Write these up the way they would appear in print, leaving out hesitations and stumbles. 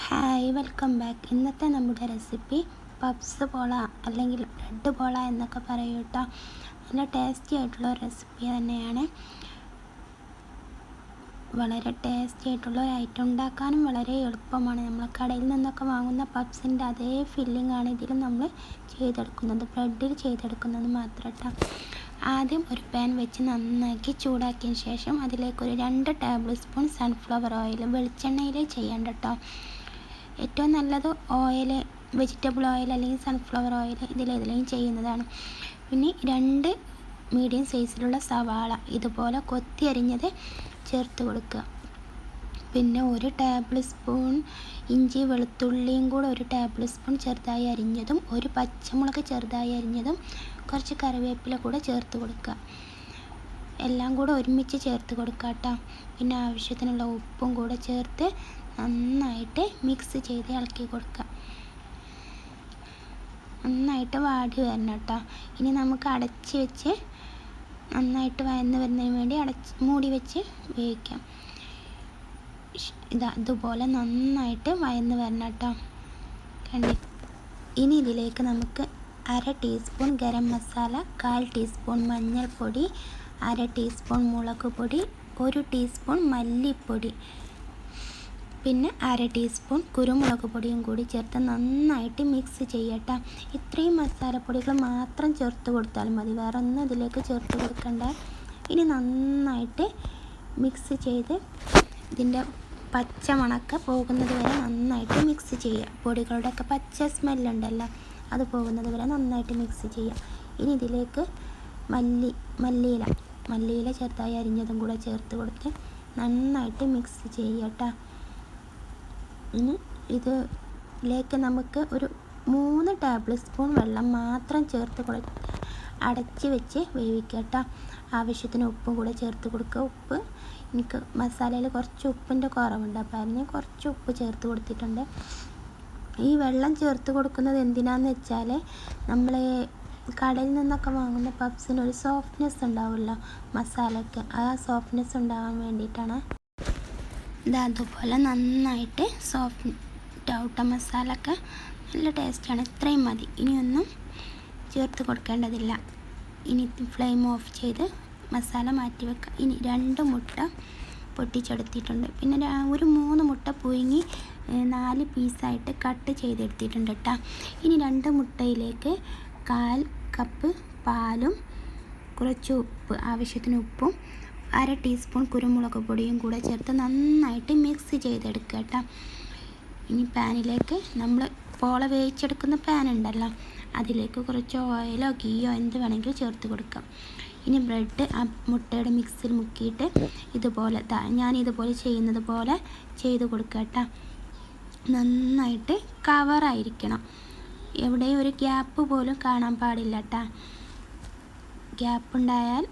Hi, welcome back. ഇന്നത്തെ നമ്മുടെ recipe puffs പോള അല്ലെങ്കിൽ ബ്രെഡ് പോള എന്നൊക്കെ പറയും കേട്ടോ. നല്ല ടേസ്റ്റി ആയിട്ടുള്ള റെസിപ്പി തന്നെയാണ്. വളരെ ടേസ്റ്റി ആയിട്ടുള്ള ഒരു ഐറ്റം, ഉണ്ടാക്കാനും വളരെ എളുപ്പമാണ്. നമ്മൾ കടയിൽ നിന്നൊക്കെ വാങ്ങുന്ന പപ്സിൻ്റെ അതേ ഫില്ലിംഗ് ആണ് ഇതിലും നമ്മൾ ചെയ്തെടുക്കുന്നത്, ബ്രെഡിൽ ചെയ്തെടുക്കുന്നത് മാത്രം കേട്ടോ. ആദ്യം ഒരു പാൻ വെച്ച് നന്നാക്കി ചൂടാക്കിയതിന് ശേഷം അതിലേക്കൊരു 2 ടേബിൾ സ്പൂൺ സൺഫ്ലവർ ഓയിൽ, വെളിച്ചെണ്ണയിൽ ചെയ്യേണ്ട കേട്ടോ. ഏറ്റവും നല്ലത് ഓയിൽ, വെജിറ്റബിൾ ഓയിൽ അല്ലെങ്കിൽ സൺഫ്ലവർ ഓയിൽ, ഇതിലേതിലും ചെയ്യുന്നതാണ്. പിന്നെ 2 മീഡിയം സൈസിലുള്ള സവാള ഇതുപോലെ കൊത്തി അരിഞ്ഞത് ചേർത്ത് കൊടുക്കുക. പിന്നെ 1 ടേബിൾ സ്പൂൺ ഇഞ്ചി വെളുത്തുള്ളിയും കൂടെ 1 ടേബിൾ സ്പൂൺ ചെറുതായി അരിഞ്ഞതും, 1 പച്ചമുളക് ചെറുതായി അരിഞ്ഞതും, കുറച്ച് കറിവേപ്പില കൂടെ ചേർത്ത് കൊടുക്കുക. എല്ലാം കൂടെ ഒരുമിച്ച് ചേർത്ത് കൊടുക്കുക കേട്ടോ. പിന്നെ ആവശ്യത്തിനുള്ള ഉപ്പും കൂടെ ചേർത്ത് നന്നായിട്ട് മിക്സ് ചെയ്ത് ഇളക്കി കൊടുക്കുക. നന്നായിട്ട് വാടി വരണം കേട്ടോ. ഇനി നമുക്ക് അടച്ച് വെച്ച് നന്നായിട്ട് വഴന്ന് വരുന്നതിന് വേണ്ടി മൂടി വെച്ച് വേവിക്കാം. ഇതുപോലെ നന്നായിട്ട് വഴന്ന് വരണം കേട്ടോ. ഇനി ഇതിലേക്ക് നമുക്ക് 1/2 ടീസ്പൂൺ ഗരം മസാല, 1/4 ടീസ്പൂൺ മഞ്ഞൾപ്പൊടി, 1/2 ടീസ്പൂൺ മുളക് പൊടി, 1 ടീസ്പൂൺ മല്ലിപ്പൊടി, പിന്നെ 1/2 ടീസ്പൂൺ കുരുമുളക് പൊടിയും കൂടി ചേർത്ത് നന്നായിട്ട് മിക്സ് ചെയ്യട്ടെ. ഇത്രയും മസാലപ്പൊടികൾ മാത്രം ചേർത്ത് കൊടുത്താൽ മതി, വേറെ ഒന്നും ഇതിലേക്ക് ചേർത്ത് കൊടുക്കണ്ട. ഇനി നന്നായിട്ട് മിക്സ് ചെയ്ത് ഇതിൻ്റെ പച്ച മണക്ക പോകുന്നത് വരെ നന്നായിട്ട് മിക്സ് ചെയ്യുക. പൊടികളുടെയൊക്കെ പച്ച സ്മെല്ലുണ്ടല്ലോ, അത് പോകുന്നത് വരെ നന്നായിട്ട് മിക്സ് ചെയ്യുക. ഇനി ഇതിലേക്ക് മല്ലിയില ചെറുതായി അരിഞ്ഞതും കൂടെ ചേർത്ത് കൊടുത്ത് നന്നായിട്ട് മിക്സ് ചെയ്യട്ടെ. ഇനി ഇതിലേക്ക് നമുക്ക് ഒരു 3 ടേബിൾ സ്പൂൺ വെള്ളം മാത്രം ചേർത്ത് കൊടുത്ത് അടച്ച് വെച്ച് വേവിക്കട്ടെ. ആവശ്യത്തിന് ഉപ്പും കൂടെ ചേർത്ത് കൊടുക്കുക. ഉപ്പ് എനിക്ക് മസാലയിൽ കുറച്ച് ഉപ്പിൻ്റെ കുറവുണ്ട്, അപ്പോൾ അതിന് കുറച്ച് ഉപ്പ് ചേർത്ത് കൊടുത്തിട്ടുണ്ട്. ഈ വെള്ളം ചേർത്ത് കൊടുക്കുന്നത് എന്തിനാന്ന് വെച്ചാൽ നമ്മൾ കടയിൽ നിന്നൊക്കെ വാങ്ങുന്ന പപ്സിന് ഒരു സോഫ്റ്റ്നെസ് ഉണ്ടാവുമല്ലോ മസാലയ്ക്ക്, ആ സോഫ്റ്റ്നെസ് ഉണ്ടാകാൻ വേണ്ടിയിട്ടാണ്. അതുപോലെ നന്നായിട്ട് സോഫ്റ്റ് ആവട്ടെ. മസാലയൊക്കെ നല്ല ടേസ്റ്റാണ്. ഇത്രയും മതി, ഇനിയൊന്നും ചേർത്ത് കൊടുക്കേണ്ടതില്ല. ഇനി ഫ്ലെയിം ഓഫ് ചെയ്ത് മസാല മാറ്റി വെക്കുക. ഇനി 2 മുട്ട പൊട്ടിച്ചെടുത്തിട്ടുണ്ട്. പിന്നെ ഒരു 3 മുട്ട പുഴുങ്ങി 4 പീസായിട്ട് കട്ട് ചെയ്തെടുത്തിട്ടുണ്ട് കേട്ടോ. ഇനി 2 മുട്ടയിലേക്ക് 1/4 കപ്പ് പാലും കുറച്ച് ഉപ്പ്, ആവശ്യത്തിന് ഉപ്പും, 1/2 ടീസ്പൂൺ കുരുമുളക് പൊടിയും കൂടെ ചേർത്ത് നന്നായിട്ട് മിക്സ് ചെയ്തെടുക്കുക കേട്ടോ. ഇനി പാനിലേക്ക് നമ്മൾ പോള വേവിച്ചെടുക്കുന്ന പാൻ ഉണ്ടല്ലോ, അതിലേക്ക് കുറച്ച് ഓയിലോ ഗീയോ എന്ത് വേണമെങ്കിലും ചേർത്ത് കൊടുക്കാം. ഇനി ബ്രെഡ് ആ മുട്ടയുടെ മിക്സിൽ മുക്കിയിട്ട് ഇതുപോലെ ഞാനിതുപോലെ ചെയ്യുന്നത് പോലെ ചെയ്ത് കൊടുക്കുക കേട്ടോ. നന്നായിട്ട് കവറായിരിക്കണം, എവിടെയും ഒരു ഗ്യാപ്പ് പോലും കാണാൻ പാടില്ല കേട്ടോ. ഗ്യാപ്പ് ഉണ്ടായാൽ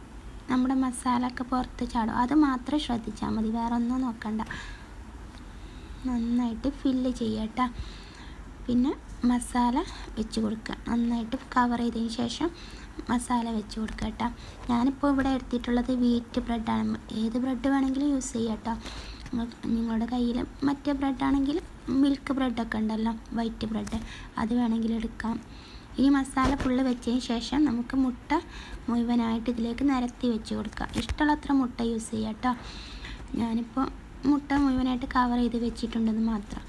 നമ്മുടെ മസാല ഒക്കെ പുറത്ത് ചാടും, അത് മാത്രം ശ്രദ്ധിച്ചാൽ മതി, വേറെ ഒന്നും നോക്കണ്ട. നന്നായിട്ട് ഫില്ല് ചെയ്യട്ടോ. പിന്നെ മസാല വെച്ച് കൊടുക്കുക. നന്നായിട്ട് കവർ ചെയ്തതിന് ശേഷം മസാല വെച്ച് കൊടുക്കുക കേട്ടോ. ഞാനിപ്പോൾ ഇവിടെ എടുത്തിട്ടുള്ളത് വീറ്റ് ബ്രെഡാണ്. ഏത് ബ്രെഡ് വേണമെങ്കിലും യൂസ് ചെയ്യാം കേട്ടോ. നിങ്ങളുടെ കയ്യിൽ മറ്റേ ബ്രെഡാണെങ്കിൽ മിൽക്ക് ബ്രെഡൊക്കെ ഉണ്ടല്ലോ, വൈറ്റ് ബ്രെഡ്, അത് വേണമെങ്കിൽ എടുക്കാം. ഇനി മസാല ഫുള്ള് വെച്ചതിന് ശേഷം നമുക്ക് മുട്ട മുഴുവനായിട്ട് ഇതിലേക്ക് നിരത്തി വെച്ച് കൊടുക്കുക. ഇഷ്ടമുള്ളത്ര മുട്ട യൂസ് ചെയ്യാം കേട്ടോ. ഞാനിപ്പോൾ മുട്ട മുഴുവനായിട്ട് കവർ ചെയ്ത് വെച്ചിട്ടുണ്ടെന്ന് മാത്രം.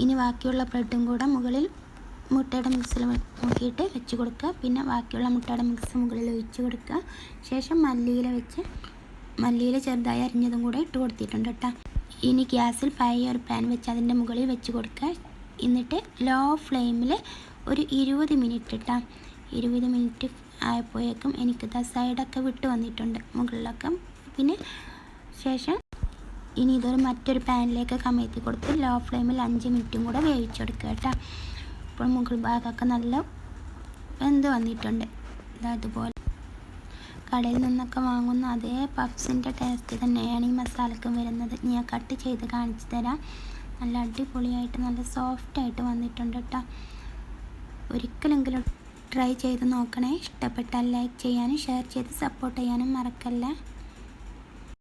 ഇനി ബാക്കിയുള്ള ബ്രെഡും കൂടെ മുകളിൽ മുട്ടയുടെ മിക്സിൽ മുക്കിയിട്ട് വെച്ച് കൊടുക്കുക. പിന്നെ ബാക്കിയുള്ള മുട്ടയുടെ മിക്സ് മുകളിൽ ഒഴിച്ച് കൊടുക്കുക. ശേഷം മല്ലിയില ചെറുതായി അരിഞ്ഞതും കൂടെ ഇട്ട് കൊടുത്തിട്ടുണ്ട് കേട്ടോ. ഇനി ഗ്യാസിൽ പഴയ ഒരു പാൻ വെച്ച് അതിൻ്റെ മുകളിൽ വെച്ച് കൊടുക്കുക. എന്നിട്ട് ലോ ഫ്ലെയിമിൽ ഒരു 20 മിനിറ്റ് ഇട്ടാൽ 20 മിനിറ്റ് ആയപ്പോഴേക്കും എനിക്ക് സൈഡൊക്കെ വിട്ട് വന്നിട്ടുണ്ട് മുകളിലൊക്കെ. പിന്നെ ശേഷം ഇനി ഇതൊരു മറ്റൊരു പാനിലേക്ക് കമഴ്ത്തി കൊടുത്ത് ലോ ഫ്ലെയിമിൽ 5 മിനിറ്റും കൂടെ വേവിച്ചെടുക്കുക കേട്ടോ. ഇപ്പോൾ മുകൾ ഭാഗമൊക്കെ നല്ല വെന്ത് വന്നിട്ടുണ്ട്. അതുപോലെ കടയിൽ നിന്നൊക്കെ വാങ്ങുന്ന അതേ പപ്സിൻ്റെ ടേസ്റ്റ് തന്നെയാണ് ഈ മസാലയ്ക്കും വരുന്നത്. ഞാൻ കട്ട് ചെയ്ത് കാണിച്ചു തരാം. നല്ല അടിപൊളിയായിട്ട് നല്ല സോഫ്റ്റായിട്ട് വന്നിട്ടുണ്ട് കേട്ടോ. ഒരിക്കലെങ്കിലും ട്രൈ ചെയ്ത് നോക്കണേ. ഇഷ്ടപ്പെട്ടാൽ ലൈക്ക് ചെയ്യാനും ഷെയർ ചെയ്ത് സപ്പോർട്ട് ചെയ്യാനും മറക്കല്ലേ.